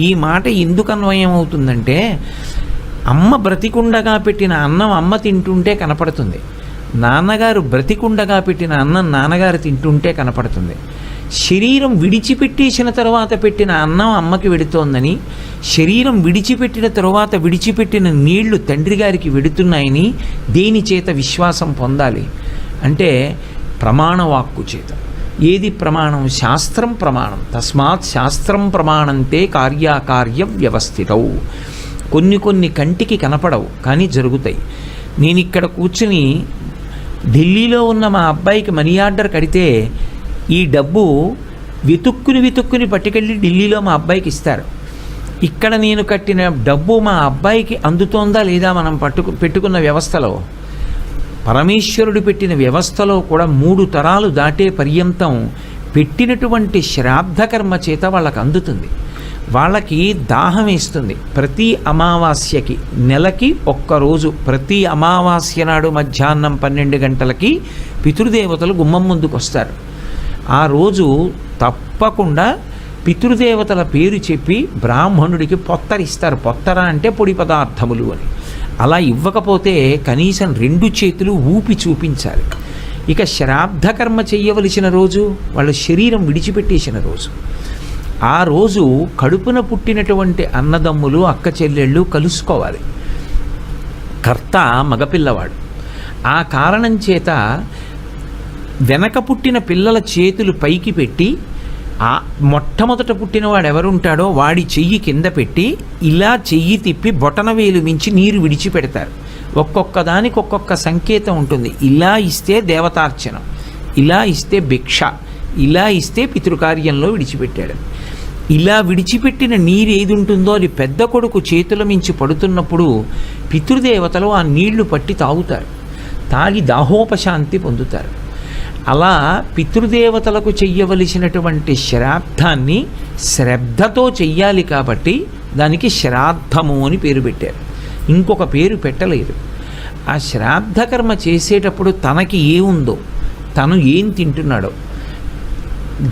ఈ మాట ఎందుకు అన్వయం అవుతుందంటే, అమ్మ బ్రతికుండగా పెట్టిన అన్నం అమ్మ తింటుంటే కనపడుతుంది, నాన్నగారు బ్రతికుండగా పెట్టిన అన్నం నాన్నగారు తింటుంటే కనపడుతుంది. శరీరం విడిచిపెట్టేసిన తర్వాత పెట్టిన అన్నం అమ్మకి వెడుతోందని, శరీరం విడిచిపెట్టిన తరువాత విడిచిపెట్టిన నీళ్లు తండ్రి గారికి వెడుతున్నాయని దేని చేత విశ్వాసం పొందాలి అంటే ప్రమాణవాక్కు చేత. ఏది ప్రమాణం? శాస్త్రం ప్రమాణం. తస్మాత్ శాస్త్రం ప్రమాణంతే కార్యాకార్య వ్యవస్థితవు. కొన్ని కంటికి కనపడవు కానీ జరుగుతాయి. నేను ఇక్కడ కూర్చుని ఢిల్లీలో ఉన్న మా అబ్బాయికి మనీ ఆర్డర్ కడితే ఈ డబ్బు వెతుక్కుని పట్టుకెళ్ళి ఢిల్లీలో మా అబ్బాయికి ఇస్తారు. ఇక్కడ నేను కట్టిన డబ్బు మా అబ్బాయికి అందుతోందా లేదా మనం పెట్టుకున్న వ్యవస్థలో, పరమేశ్వరుడు పెట్టిన వ్యవస్థలో కూడా 3 తరాలు దాటే పర్యంతం పెట్టినటువంటి శ్రాద్ధకర్మ చేత వాళ్ళకి అందుతుంది. వాళ్ళకి దాహం వేస్తుంది. ప్రతి అమావాస్యకి, నెలకి ఒక్కరోజు, ప్రతి అమావాస్య నాడు మధ్యాహ్నం 12 గంటలకి పితృదేవతలు గుమ్మం ముందుకు వస్తారు. ఆ రోజు తప్పకుండా పితృదేవతల పేరు చెప్పి బ్రాహ్మణుడికి పొత్తరిస్తారు. పొత్తర అంటే పొడి పదార్థములు అని. అలా ఇవ్వకపోతే కనీసం 2 చేతులు ఊపి చూపించాలి. ఇక శ్రాద్ధకర్మ చెయ్యవలసిన రోజు వాళ్ళ శరీరం విడిచిపెట్టేసిన రోజు. ఆ రోజు కడుపున పుట్టినటువంటి అన్నదమ్ములు అక్క చెల్లెళ్ళు కలుసుకోవాలి. కర్త మగపిల్లవాడు. ఆ కారణం చేత వెనక పుట్టిన పిల్లల చేతులు పైకి పెట్టి, ఆ మొట్టమొదట పుట్టినవాడు ఎవరుంటాడో వాడి చెయ్యి కింద పెట్టి ఇలా చెయ్యి తిప్పి బొటనవేలు మించి నీరు విడిచిపెడతారు. ఒక్కొక్క దానికి ఒక్కొక్క సంకేతం ఉంటుంది. ఇలా ఇస్తే దేవతార్చనం, ఇలా ఇస్తే భిక్ష, ఇలా ఇస్తే పితృకార్యంలో విడిచిపెట్టాడు. ఇలా విడిచిపెట్టిన నీరు ఏది ఉంటుందో అది పెద్ద కొడుకు చేతుల మించి పడుతున్నప్పుడు పితృదేవతలు ఆ నీళ్లు పట్టి తాగుతారు. తాగి దాహోపశాంతి పొందుతారు. అలా పితృదేవతలకు చెయ్యవలసినటువంటి శ్రాద్ధాన్ని శ్రద్ధతో చెయ్యాలి కాబట్టి దానికి శ్రాద్ధము అని పేరు పెట్టారు. ఇంకొక పేరు పెట్టలేదు. ఆ శ్రాద్ధకర్మ చేసేటప్పుడు తనకి ఏముందో, తను ఏం తింటున్నాడో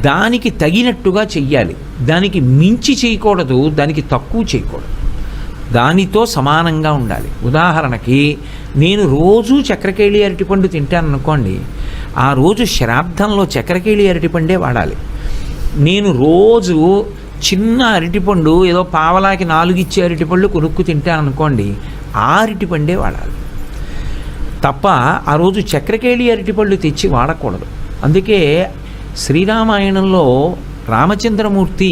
దానికి తగినట్టుగా చెయ్యాలి. దానికి మించి చేయకూడదు, దానికి తక్కువ చేయకూడదు, దానితో సమానంగా ఉండాలి. ఉదాహరణకి నేను రోజు చక్రకేళి అరటిపండు తింటాను అనుకోండి, ఆ రోజు శ్రాద్ధంలో చక్రకేళి అరటిపండే వాడాలి. నేను రోజు చిన్న అరటిపండు ఏదో పావలాకి 4 ఇచ్చే అరటిపళ్ళు కొనుక్కు తింటాను అనుకోండి, ఆ అరటిపండే వాడాలి తప్ప ఆ రోజు చక్రకేళి అరటిపళ్ళు తెచ్చి వాడకూడదు. అందుకే శ్రీరామాయణంలో రామచంద్రమూర్తి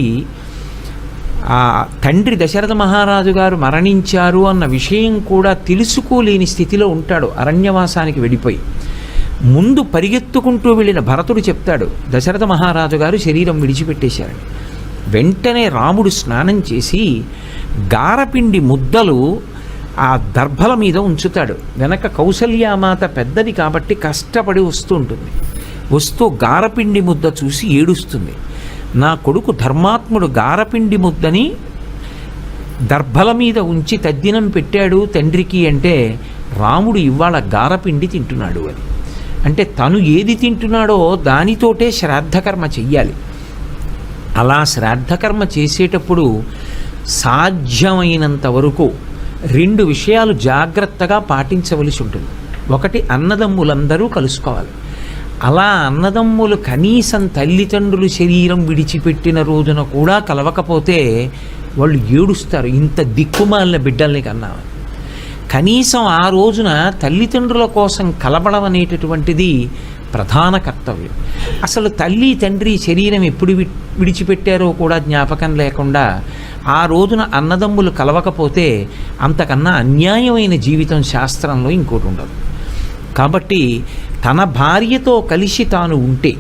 ఆ తండ్రి దశరథ మహారాజు గారు మరణించారు అన్న విషయం కూడా తెలుసుకోలేని స్థితిలో ఉంటాడు. అరణ్యవాసానికి వెళ్ళిపోయి ముందు పరిగెత్తుకుంటూ వెళ్ళిన భరతుడు చెప్తాడు, దశరథ మహారాజు గారు శరీరం విడిచిపెట్టేశారని. వెంటనే రాముడు స్నానం చేసి గారపిండి ముద్దలు ఆ దర్భల మీద ఉంచుతాడు. వెనక కౌసల్యామాత పెద్దది కాబట్టి కష్టపడి వస్తూ ఉంటుంది. వస్తూ గారపిండి ముద్ద చూసి ఏడుస్తుంది. నా కొడుకు ధర్మాత్ముడు గారపిండి ముద్దని దర్భల మీద ఉంచి తద్దినం పెట్టాడు తండ్రికి అంటే, రాముడు ఇవాళ గారపిండి తింటున్నాడు అని. అంటే తను ఏది తింటున్నాడో దానితోటే శ్రాద్ధకర్మ చెయ్యాలి. అలా శ్రాద్ధకర్మ చేసేటప్పుడు సాధ్యమైనంత వరకు 2 విషయాలు జాగ్రత్తగా పాటించవలసి ఉంటుంది. ఒకటి, అన్నదమ్ములందరూ కలుసుకోవాలి. అలా అన్నదమ్ములు కనీసం తల్లిదండ్రులు శరీరం విడిచిపెట్టిన రోజున కూడా కలవకపోతే వాళ్ళు ఏడుస్తారు, ఇంత దిక్కుమాలిన బిడ్డల్ని కన్నామని. కనీసం ఆ రోజున తల్లిదండ్రుల కోసం కలబడం అనేటటువంటిది ప్రధాన కర్తవ్యం. అసలు తల్లి తండ్రి శరీరం ఎప్పుడు విడిచిపెట్టారో కూడా జ్ఞాపకం లేకుండా ఆ రోజున అన్నదమ్ములు కలవకపోతే అంతకన్నా అన్యాయమైన జీవితం శాస్త్రంలో ఇంకోటి ఉండదు. కాబట్టి తన భార్యతో కలిసి తాను ఉంటే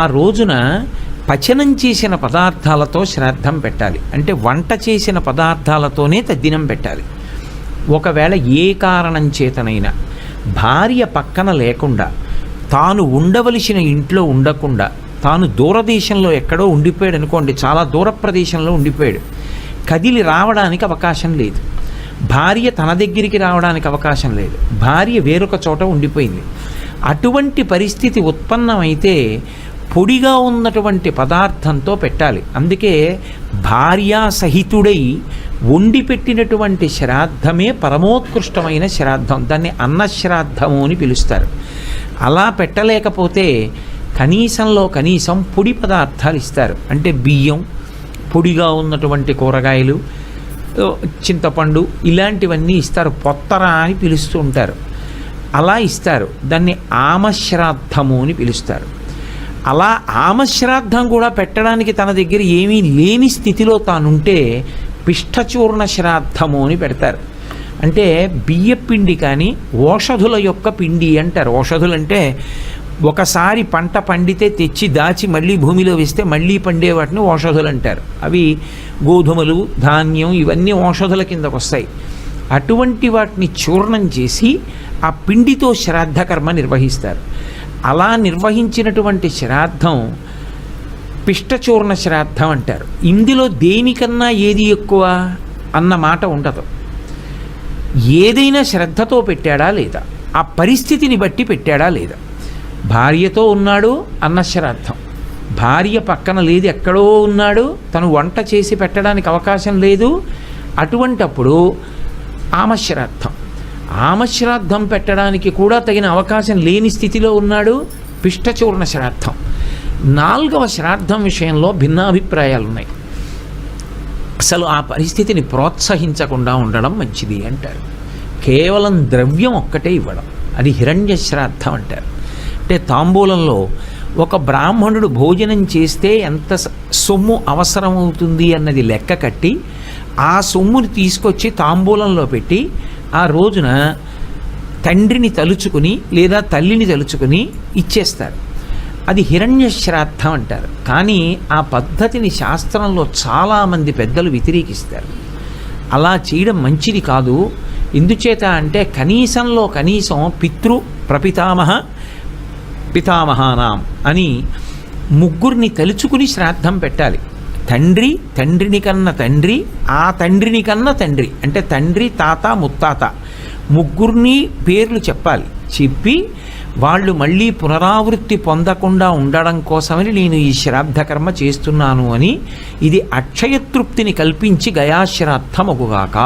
ఆ రోజున పచనం చేసిన పదార్థాలతో శ్రాద్ధం పెట్టాలి. అంటే వంట చేసిన పదార్థాలతోనే తద్దినం పెట్టాలి. ఒకవేళ ఏ కారణం చేతనైనా భార్య పక్కన లేకుండా, తాను ఉండవలసిన ఇంట్లో ఉండకుండా, తాను దూరదేశంలో ఎక్కడో ఉండిపోయాడు అనుకోండి, చాలా దూర ప్రదేశంలో ఉండిపోయాడు, కదిలి రావడానికి అవకాశం లేదు. భార్య తన దగ్గరికి రావడానికి అవకాశం లేదు. భార్య వేరొక చోట ఉండిపోయింది. అటువంటి పరిస్థితి ఉత్పన్నమైతే పొడిగా ఉన్నటువంటి పదార్థంతో పెట్టాలి. అందుకే భార్యా సహితుడై వండి పెట్టినటువంటి శ్రాద్ధమే పరమోత్కృష్టమైన శ్రాద్ధం. దాన్ని అన్నశ్రాద్ధము అని పిలుస్తారు. అలా పెట్టలేకపోతే కనీసంలో కనీసం పొడి పదార్థాలు ఇస్తారు. అంటే బియ్యం, పొడిగా ఉన్నటువంటి కూరగాయలు, చింతపండు, ఇలాంటివన్నీ ఇస్తారు. పొత్తర అని పిలుస్తూ ఉంటారు. అలా ఇస్తారు. దాన్ని ఆమశ్రాద్ధము అని పిలుస్తారు. అలా ఆమశ్రాద్ధం కూడా పెట్టడానికి తన దగ్గర ఏమీ లేని స్థితిలో తానుంటే పిష్టచూర్ణ శ్రాద్ధము అని పెడతారు. అంటే బియ్యపిండి కానీ ఓషధుల యొక్క పిండి అంటారు. ఓషధులు అంటే ఒకసారి పంట పండితే తెచ్చి దాచి మళ్ళీ భూమిలో వేస్తే మళ్ళీ పండే వాటిని ఓషధులు అంటారు. అవి గోధుమలు, ధాన్యం ఇవన్నీ ఓషధుల కిందకు వస్తాయి. అటువంటి వాటిని చూర్ణం చేసి ఆ పిండితో శ్రాద్ధకర్మ నిర్వహిస్తారు. అలా నిర్వహించినటువంటి శ్రాద్ధం పిష్టచూర్ణ శ్రాద్ధం అంటారు. ఇందులో దేనికన్నా ఏది ఎక్కువ అన్న మాట ఉండదు. ఏదైనా శ్రద్ధతో పెట్టాడా లేదా, ఆ పరిస్థితిని బట్టి పెట్టాడా లేదా. భార్యతో ఉన్నాడు అన్న శ్రాద్ధం, భార్య పక్కన లేదు ఎక్కడో ఉన్నాడు, తను వంట చేసి పెట్టడానికి అవకాశం లేదు, అటువంటప్పుడు ఆమశ్రాద్ధం. ఆమశ్రాద్ధం పెట్టడానికి కూడా తగిన అవకాశం లేని స్థితిలో ఉన్నాడు, పిష్టచూర్ణ శ్రాద్ధం. 4వ శ్రాద్ధం విషయంలో భిన్నాభిప్రాయాలు ఉన్నాయి. అసలు ఆ పరిస్థితిని ప్రోత్సహించకుండా ఉండడం మంచిది అంటారు. కేవలం ద్రవ్యం ఒక్కటే ఇవ్వడం, అది హిరణ్య శ్రాద్ధం అంటారు. అంటే తాంబూలంలో ఒక బ్రాహ్మణుడు భోజనం చేస్తే ఎంత సొమ్ము అవసరమవుతుంది అన్నది లెక్క కట్టి ఆ సొమ్ముని తీసుకొచ్చి తాంబూలంలో పెట్టి ఆ రోజున తండ్రిని తలుచుకుని లేదా తల్లిని తలుచుకుని ఇచ్చేస్తారు. అది హిరణ్య శ్రాద్ధం అంటారు. కానీ ఆ పద్ధతిని శాస్త్రంలో చాలామంది పెద్దలు వ్యతిరేకిస్తారు. అలా చేయడం మంచిది కాదు. ఎందుచేత అంటే కనీసంలో కనీసం పితృ ప్రపితామహ పితామహానాం అని ముగ్గురిని తలుచుకుని శ్రాద్ధం పెట్టాలి. తండ్రి, తండ్రిని కన్న తండ్రి, ఆ తండ్రిని కన్న తండ్రి, అంటే తండ్రి, తాత, ముత్తాత ముగ్గురిని పేర్లు చెప్పాలి. చెప్పి వాళ్ళు మళ్ళీ పునరావృత్తి పొందకుండా ఉండడం కోసమని నేను ఈ శ్రాద్ధకర్మ చేస్తున్నాను అని, ఇది అక్షయతృప్తిని కల్పించి గయాశ్రాద్ధమగుగాక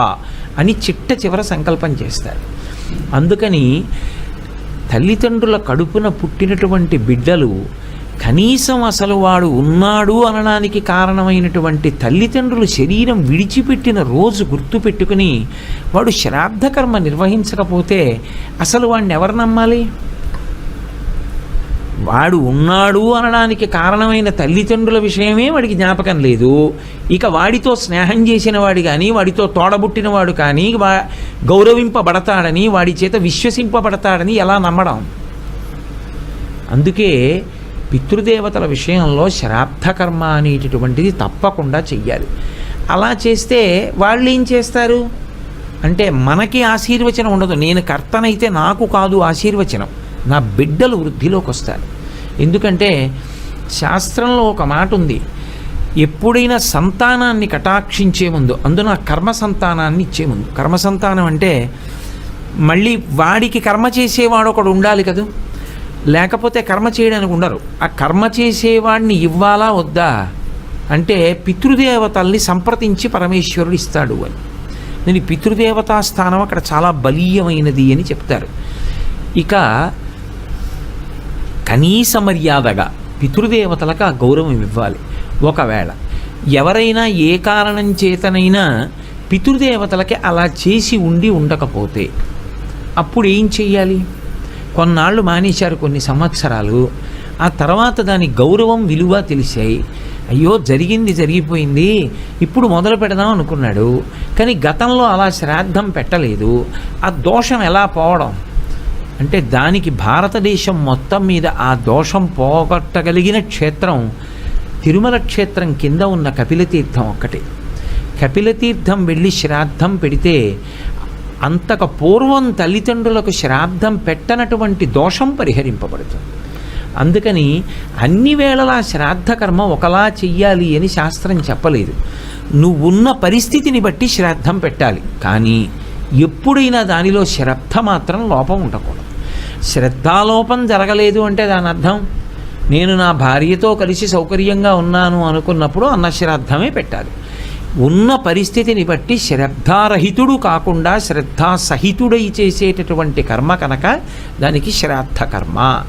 అని చిట్ట చివర సంకల్పం చేస్తారు. అందుకని తల్లిదండ్రుల కడుపున పుట్టినటువంటి బిడ్డలు కనీసం అసలు వాడు ఉన్నాడు అనడానికి కారణమైనటువంటి తల్లిదండ్రులు శరీరం విడిచిపెట్టిన రోజు గుర్తుపెట్టుకుని వాడు శ్రాద్ధకర్మ నిర్వహించకపోతే అసలు వాడిని ఎవరు నమ్మాలి? వాడు ఉన్నాడు అనడానికి కారణమైన తల్లిదండ్రుల విషయమే వాడికి జ్ఞాపకం లేదు. ఇక వాడితో స్నేహం చేసిన వాడు కానీ, వాడితో తోడబుట్టినవాడు కానీ గౌరవింపబడతాడని, వాడి చేత విశ్వసింపబడతాడని ఎలా నమ్మడం? అందుకే పితృదేవతల విషయంలో శ్రాద్ధకర్మ అనేటటువంటిది తప్పకుండా చెయ్యాలి. అలా చేస్తే వాళ్ళు ఏం చేస్తారు అంటే మనకి ఆశీర్వచనం ఉండదు. నేను కర్తనైతే నాకు కాదు ఆశీర్వచనం, నా బిడ్డలు వృద్ధిలోకి వస్తారు. ఎందుకంటే శాస్త్రంలో ఒక మాట ఉంది, ఎప్పుడైనా సంతానాన్ని కటాక్షించే ముందు, అందున కర్మ సంతానాన్ని ఇచ్చే ముందు, కర్మ సంతానం అంటే మళ్ళీ వాడికి కర్మ చేసేవాడు ఒకడు ఉండాలి కదా, లేకపోతే కర్మ చేయడానికి ఉండరు. ఆ కర్మ చేసేవాడిని ఇవ్వాలా వద్దా అంటే పితృదేవతల్ని సంప్రదించి పరమేశ్వరుడు ఇస్తాడు అని. నేను పితృదేవతా స్థానం అక్కడ చాలా బలీయమైనది అని చెప్తారు. ఇక కనీస మర్యాదగా పితృదేవతలకు ఆ గౌరవం ఇవ్వాలి. ఒకవేళ ఎవరైనా ఏ కారణం చేతనైనా పితృదేవతలకి అలా చేసి ఉండకపోతే అప్పుడు ఏం చెయ్యాలి? కొన్నాళ్ళు మానేశారు, కొన్ని సంవత్సరాలు. ఆ తర్వాత దాని గౌరవం విలువ తెలిసాయి. అయ్యో జరిగింది జరిగిపోయింది, ఇప్పుడు మొదలు పెడదాం అనుకున్నాడు, కానీ గతంలో అలా శ్రాద్ధం పెట్టలేదు. ఆ దోషం ఎలా పోవడం అంటే దానికి భారతదేశం మొత్తం మీద ఆ దోషం పోగొట్టగలిగిన క్షేత్రం తిరుమల క్షేత్రం కింద ఉన్న కపిలతీర్థం ఒక్కటే. కపిలతీర్థం వెళ్ళి శ్రాద్ధం పెడితే అంతకు పూర్వం తల్లిదండ్రులకు శ్రాద్ధం పెట్టనటువంటి దోషం పరిహరింపబడుతుంది. అందుకని అన్ని వేళలా శ్రాద్ధకర్మ ఒకలా చెయ్యాలి అని శాస్త్రం చెప్పలేదు. నువ్వున్న పరిస్థితిని బట్టి శ్రాద్ధం పెట్టాలి, కానీ ఎప్పుడైనా దానిలో శ్రద్ధ మాత్రం లోపం ఉండకూడదు. శ్రద్ధాలోపం జరగలేదు అంటే దాని అర్థం నేను నా భార్యతో కలిసి సౌకర్యంగా ఉన్నాను అనుకున్నప్పుడు అన్నశ్రాద్ధమే పెట్టాలి. ఉన్న పరిస్థితిని బట్టి శ్రద్ధారహితుడు కాకుండా శ్రద్ధాసహితుడై చేసేటటువంటి కర్మ కనుక దానికి శ్రాద్ధ కర్మ.